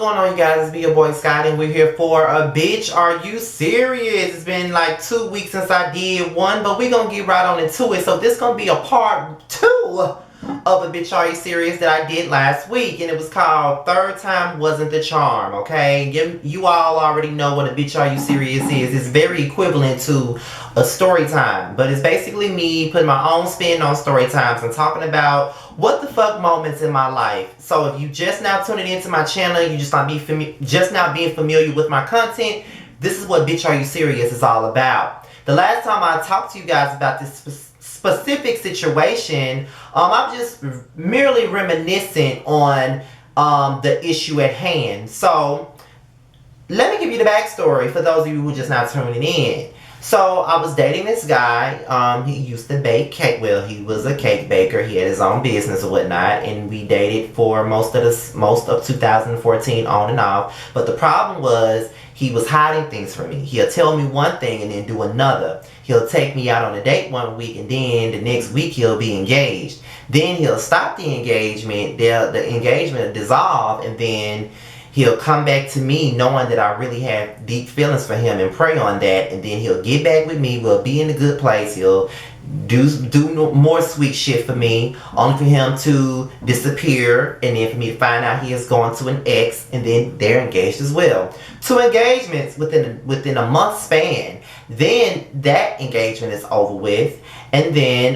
going on, you guys? It's me, your boy Scott, and we're here for a Bitch Are You Serious? It's been like 2 weeks since I did one, but we're gonna get right on into it. So this gonna be a part 2 of a Bitch Are You Serious that I did last week, and it was called Third Time Wasn't the Charm, okay? You all already know what a Bitch Are You Serious is. It's very equivalent to a story time, but it's basically me putting my own spin on story times and talking about what the fuck moments in my life. So if you just now tuning into my channel, you just now being familiar with my content, this is what Bitch Are You Serious is all about. The last time I talked to you guys about this specific situation, I'm just merely reminiscent on the issue at hand. So let me give you the backstory for those of you who are just now tuning in. So I was dating this guy. He used to bake cake. Well, he was a cake baker. He had his own business or whatnot, and we dated for most of 2014 on and off. But the problem was he was hiding things from me. He'll tell me one thing and then do another. He'll take me out on a date one week, and then the next week he'll be engaged. Then he'll stop the engagement. The engagement will dissolve, and then he'll come back to me knowing that I really have deep feelings for him and pray on that, and then he'll get back with me. We'll be in a good place. He'll do more sweet shit for me, only for him to disappear, and then for me to find out he is going to an ex, and then they're engaged as well. 2 engagements within a month span. Then that engagement is over with, and then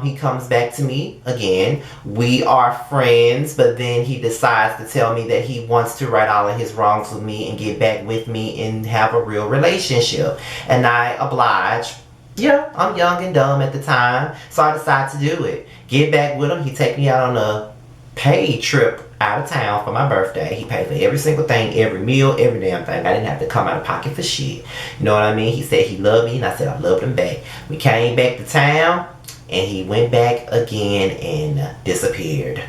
he comes back to me again. We are friends, but then he decides to tell me that he wants to right all of his wrongs with me and get back with me and have a real relationship. And I oblige. Yeah, I'm young and dumb at the time, so I decide to do it. Get back with him. He take me out on a paid trip out of town for my birthday. He paid for every single thing, every meal, every damn thing. I didn't have to come out of pocket for shit. You know what I mean? He said he loved me, and I said I loved him back. We came back to town, and he went back again and disappeared.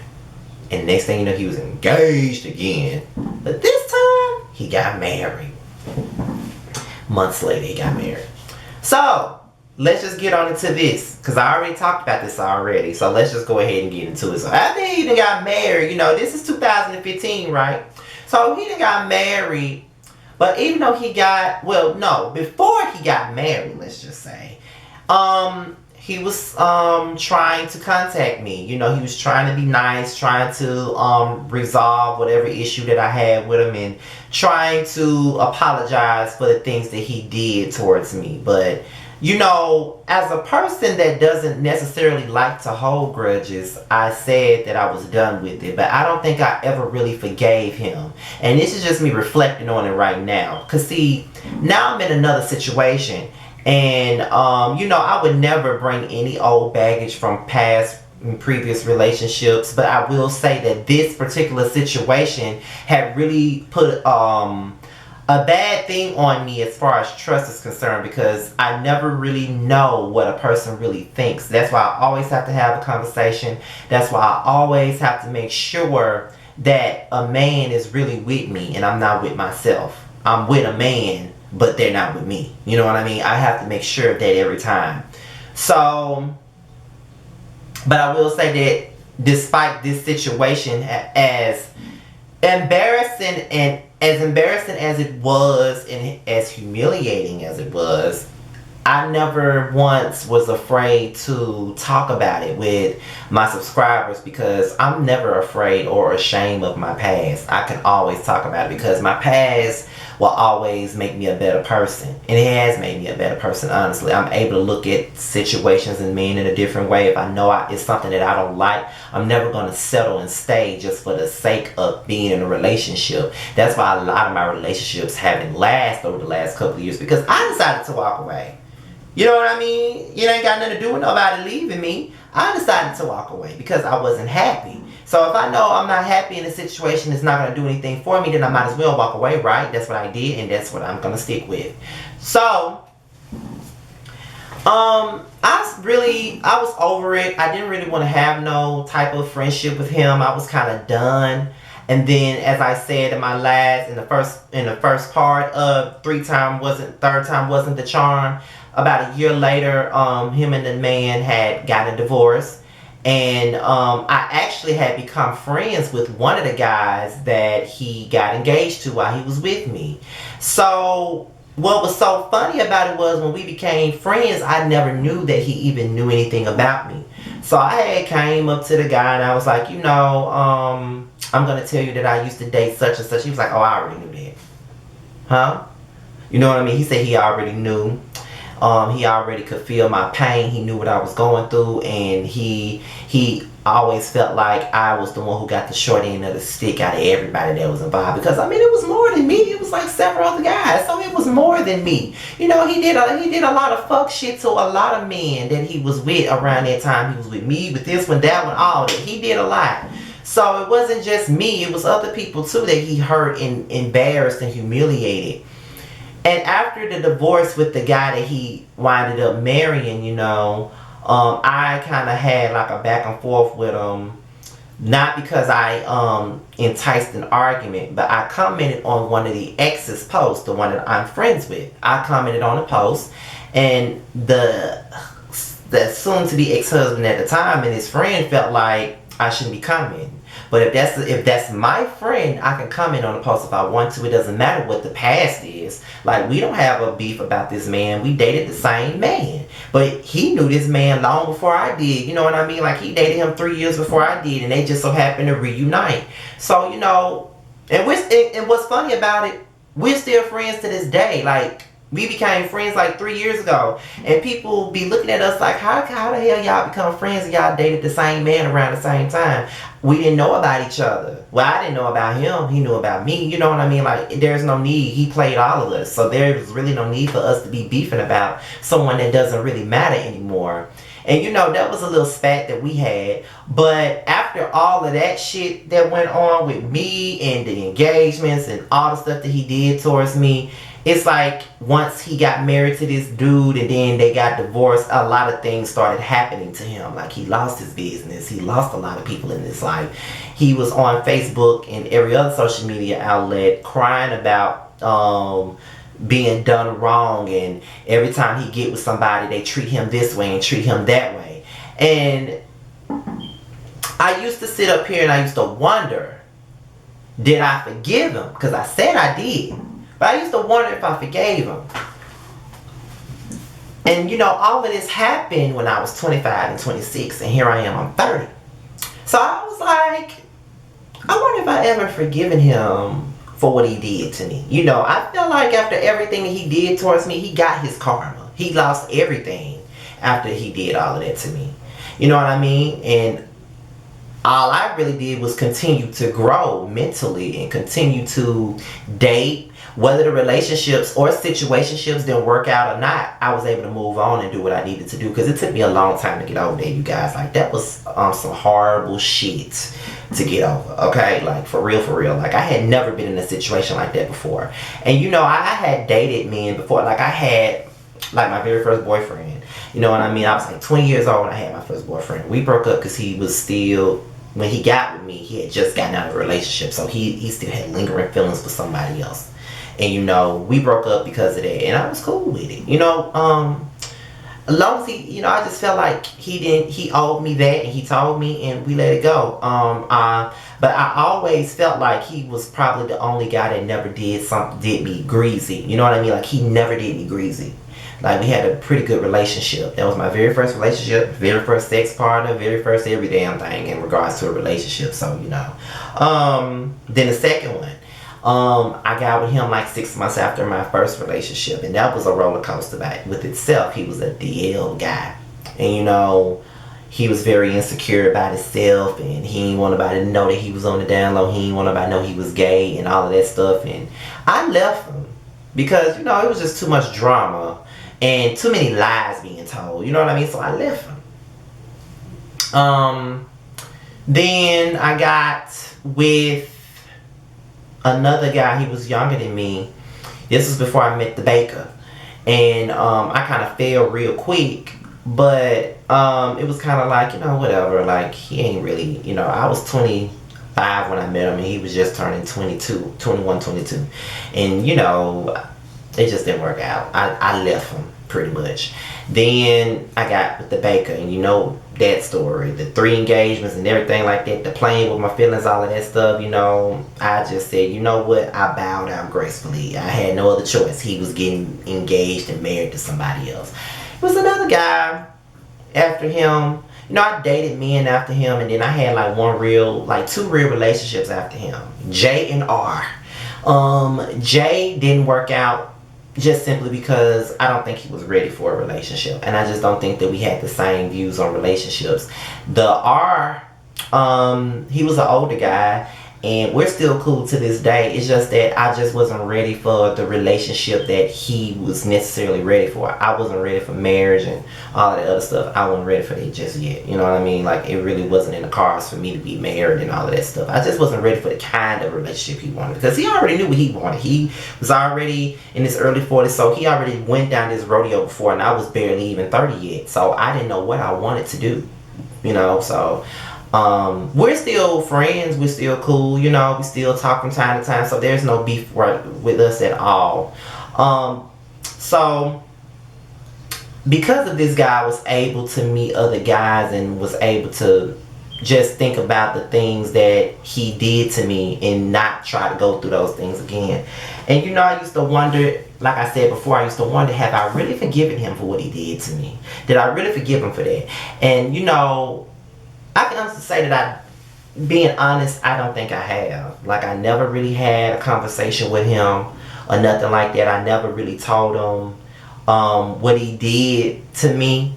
And next thing you know, he was engaged again. But this time, he got married. Months later, he got married. So let's just get on into this, because I already talked about this already. So let's just go ahead and get into it. So after he done got married, this is 2015, right? So he done got married, but even though before he got married, let's just say, he was trying to contact me. He was trying to be nice, trying to resolve whatever issue that I had with him, and trying to apologize for the things that he did towards me. But as a person that doesn't necessarily like to hold grudges, I said that I was done with it. But I don't think I ever really forgave him. And this is just me reflecting on it right now. Because, see, now I'm in another situation. And, I would never bring any old baggage from past and previous relationships. But I will say that this particular situation had really put a bad thing on me as far as trust is concerned, because I never really know what a person really thinks. That's why I always have to have a conversation. That's why I always have to make sure that a man is really with me and I'm not with myself. I'm with a man, but they're not with me. You know what I mean? I have to make sure of that every time. So, but I will say that despite this situation, as embarrassing as it was and as humiliating as it was, I never once was afraid to talk about it with my subscribers, because I'm never afraid or ashamed of my past. I can always talk about it because my past will always make me a better person. And it has made me a better person, honestly. I'm able to look at situations and men in a different way. If I know it's something that I don't like, I'm never going to settle and stay just for the sake of being in a relationship. That's why a lot of my relationships haven't lasted over the last couple of years, because I decided to walk away. You know what I mean? It ain't got nothing to do with nobody leaving me. I decided to walk away because I wasn't happy. So if I know I'm not happy in a situation that's not going to do anything for me, then I might as well walk away, right? That's what I did, and that's what I'm going to stick with. So, I was over it. I didn't really want to have no type of friendship with him. I was kind of done. And then, as I said in the first part of third time wasn't the charm. About a year later, him and the man had gotten a divorce, And I actually had become friends with one of the guys that he got engaged to while he was with me. So what was so funny about it was when we became friends, I never knew that he even knew anything about me. So I had came up to the guy and I was like, I'm gonna tell you that I used to date such and such. He was like, oh, I already knew that. Huh? You know what I mean? He said he already knew. He already could feel my pain. He knew what I was going through, and he always felt like I was the one who got the short end of the stick out of everybody that was involved. Because I mean, it was more than me. It was like several other guys, so it was more than me. You know, he did a lot of fuck shit to a lot of men that he was with around that time. He was with me, with this one, that one, all that. He did a lot. So it wasn't just me. It was other people too that he hurt and embarrassed and humiliated. And after the divorce with the guy that he winded up marrying, I kind of had like a back and forth with him. Not because I enticed an argument, but I commented on one of the ex's posts, the one that I'm friends with. I commented on the post, and the soon-to-be ex-husband at the time and his friend felt like I shouldn't be commenting. But if that's my friend, I can comment on the post if I want to. It doesn't matter what the past is. Like, we don't have a beef about this man. We dated the same man. But he knew this man long before I did. You know what I mean? Like, he dated him 3 years before I did, and they just so happened to reunite. So, and what's funny about it, we're still friends to this day. Like, we became friends like 3 years ago. And people be looking at us like, how the hell y'all become friends and y'all dated the same man around the same time? We didn't know about each other. Well, I didn't know about him. He knew about me. You know what I mean? Like, there's no need. He played all of us. So there's really no need for us to be beefing about someone that doesn't really matter anymore. And that was a little spat that we had. But after all of that shit that went on with me and the engagements and all the stuff that he did towards me, it's like once he got married to this dude and then they got divorced, a lot of things started happening to him. Like, he lost his business. He lost a lot of people in his life. He was on Facebook and every other social media outlet crying about being done wrong, and every time he get with somebody, they treat him this way and treat him that way. And I used to sit up here and I used to wonder, did I forgive him? Because I said I did. But I used to wonder if I forgave him. And all of this happened when I was 25 and 26, and here I am, I'm 30. So I was like, I wonder if I ever forgiven him for what he did to me. I feel like after everything that he did towards me, he got his karma. He lost everything after he did all of that to me. You know what I mean? And all I really did was continue to grow mentally and continue to date. Whether the relationships or situationships didn't work out or not, I was able to move on and do what I needed to do. Because it took me a long time to get over there, you guys. Like, that was some horrible shit to get over. Okay? Like, for real, for real. Like, I had never been in a situation like that before. And, I had dated men before. Like, I had, like, my very first boyfriend. You know what I mean? I was like 20 years old when I had my first boyfriend. We broke up because he was still... When he got with me, he had just gotten out of a relationship. So he still had lingering feelings for somebody else. And, we broke up because of that. And I was cool with it. As long as he, I just felt like he owed me that. And he told me and we let it go. But I always felt like he was probably the only guy that never did me greasy. You know what I mean? Like, he never did me greasy. Like, we had a pretty good relationship. That was my very first relationship, very first sex partner, very first every damn thing in regards to a relationship. So, Then the second one. I got with him like 6 months after my first relationship, and that was a roller coaster with itself. He was a DL guy, and he was very insecure about himself, and he didn't want nobody to know that he was on the down low. He didn't want nobody to know he was gay and all of that stuff. And I left him because it was just too much drama and too many lies being told. You know what I mean? So I left him. Then I got with another guy. He was younger than me. This was before I met the baker, and I kind of fell real quick, but it was kind of like, whatever, like, he ain't really, I was 25 when I met him, and he was just turning 21, 22, and it just didn't work out. I left him. pretty much. Then I got with the baker, and you know that story, the 3 engagements and everything like that, the playing with my feelings, all of that stuff, you know. I just said, you know what, I bowed out gracefully. I had no other choice. He was getting engaged and married to somebody else. It was another guy after him. You know, I dated men after him, and then I had like 2 real relationships after him. J and R. J didn't work out just simply because I don't think he was ready for a relationship, and I just don't think that we had the same views on relationships. The R, he was an older guy, and we're still cool to this day. It's just that I just wasn't ready for the relationship that he was necessarily ready for. I wasn't ready for marriage and all of that other stuff. I wasn't ready for it just yet. You know what I mean? Like, it really wasn't in the cards for me to be married and all of that stuff. I just wasn't ready for the kind of relationship he wanted, because he already knew what he wanted. He was already in his early 40s, so he already went down this rodeo before, and I was barely even 30 yet. So I didn't know what I wanted to do, you know. So we're still friends, we're still cool, you know, we still talk from time to time, so there's no beef with us at all. So because of this guy, I was able to meet other guys and was able to just think about the things that he did to me and not try to go through those things again. And you know, I used to wonder, like I said before, I used to wonder, have I really forgiven him for what he did to me? Did I really forgive him for that? And you know, I can honestly say that being honest, I don't think I have. Like, I never really had a conversation with him or nothing like that. I never really told him what he did to me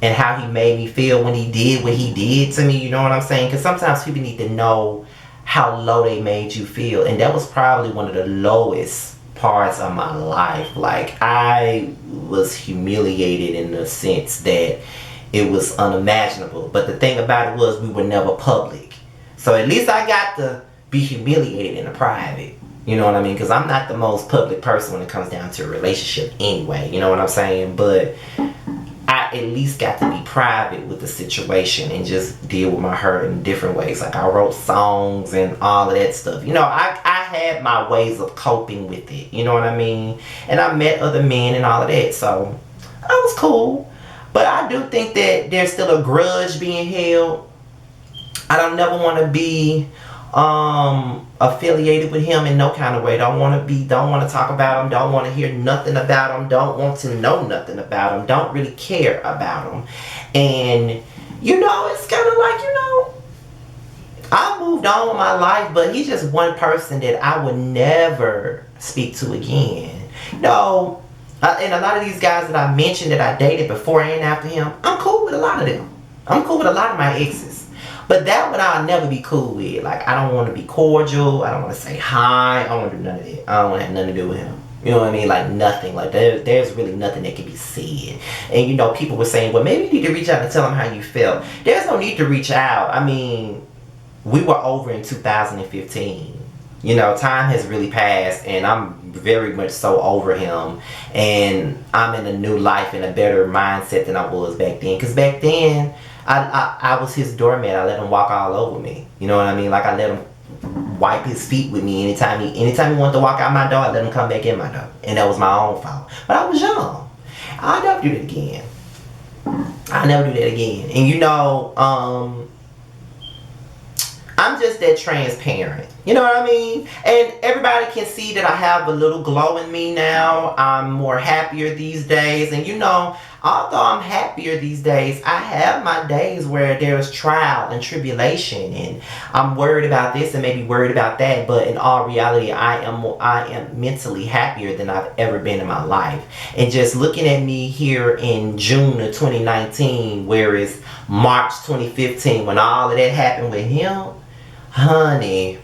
and how he made me feel when he did what he did to me. You know what I'm saying? Because sometimes people need to know how low they made you feel. And that was probably one of the lowest parts of my life. Like, I was humiliated in the sense that it was unimaginable. But the thing about it was, we were never public. So at least I got to be humiliated in a private. You know what I mean? Because I'm not the most public person when it comes down to a relationship anyway. You know what I'm saying? But I at least got to be private with the situation and just deal with my hurt in different ways. Like, I wrote songs and all of that stuff. You know, I had my ways of coping with it. You know what I mean? And I met other men and all of that. So I was cool. But I do think that there's still a grudge being held. I don't never want to be affiliated with him in no kind of way. Don't want to talk about him. Don't want to hear nothing about him. Don't want to know nothing about him. Don't really care about him. And, you know, it's kind of like, you know, I moved on with my life, but he's just one person that I would never speak to again. You know, and a lot of these guys that I mentioned that I dated before and after him, I'm cool with a lot of them. I'm cool with a lot of my exes. But that one I'll never be cool with. Like, I don't want to be cordial. I don't want to say hi. I don't want to do none of that. I don't want to have nothing to do with him. You know what I mean? Like, nothing. Like, there's really nothing that can be said. And, you know, people were saying, well, maybe you need to reach out and tell him how you felt. There's no need to reach out. I mean, we were over in 2015. You know, time has really passed, and I'm very much so over him. And I'm in a new life and a better mindset than I was back then. Because back then, I was his doormat. I let him walk all over me. You know what I mean? Like, I let him wipe his feet with me anytime he wanted to walk out my door. I let him come back in my door. And that was my own fault. But I was young. I'll never do that again. I'll never do that again. And, you know, I'm just that transparent. You know what I mean? And everybody can see that I have a little glow in me now. I'm more happier these days. And you know, although I'm happier these days, I have my days where there's trial and tribulation. And I'm worried about this and maybe worried about that. But in all reality, I am mentally happier than I've ever been in my life. And just looking at me here in June of 2019, whereas March 2015, when all of that happened with him, honey,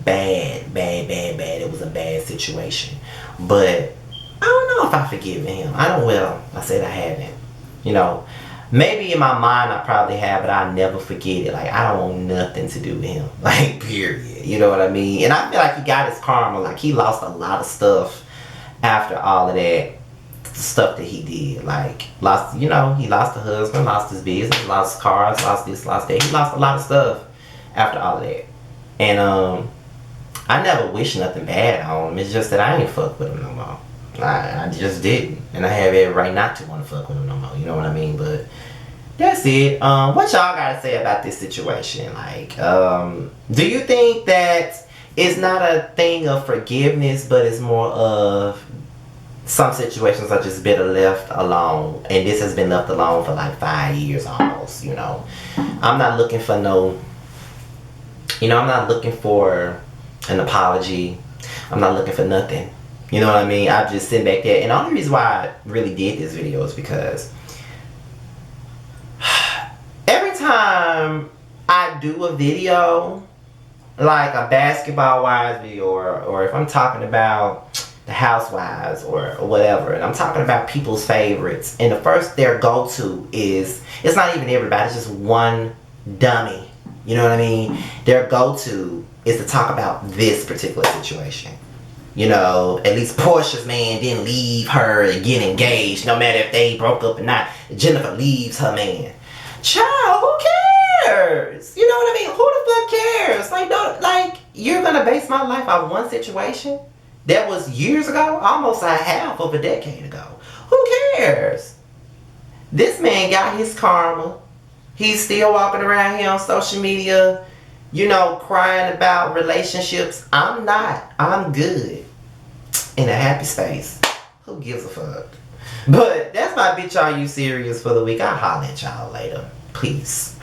bad. It was a bad situation. But I don't know if I've forgiven him. I said I haven't. You know, maybe in my mind I probably have, but I never forget it. Like, I don't want nothing to do with him. Like, period. You know what I mean? And I feel like he got his karma. Like, he lost a lot of stuff after all of that stuff that he did. Like, he lost a husband, lost his business, lost cars, lost this, lost that. He lost a lot of stuff after all of that. And I never wish nothing bad on him. It's just that I ain't fuck with him no more. I just didn't. And I have every right not to want to fuck with him no more. You know what I mean? But that's it. What y'all gotta say about this situation? Like, do you think that it's not a thing of forgiveness, but it's more of some situations are just better left alone, and this has been left alone for like 5 years almost. You know, I'm not looking for no. You know, I'm not looking for an apology. I'm not looking for nothing. You know what I mean? I just sit back there, and the only reason why I really did this video is because every time I do a video, like a basketball wives video, or if I'm talking about the housewives or whatever, and I'm talking about people's favorites, and the first their go-to is, it's not even everybody, it's just one dummy. You know what I mean? Their go-to is to talk about this particular situation. You know, at least Portia's man didn't leave her and get engaged, no matter if they broke up or not. Jennifer leaves her man. Child, who cares? You know what I mean? Who the fuck cares? Like, don't, like, you're gonna base my life on one situation that was years ago, almost a half of a decade ago. Who cares? This man got his karma. He's still walking around here on social media, you know, crying about relationships. I'm not. I'm good. In a happy space. Who gives a fuck? But that's my bitch, are you serious for the week? I'll holler at y'all later. Peace.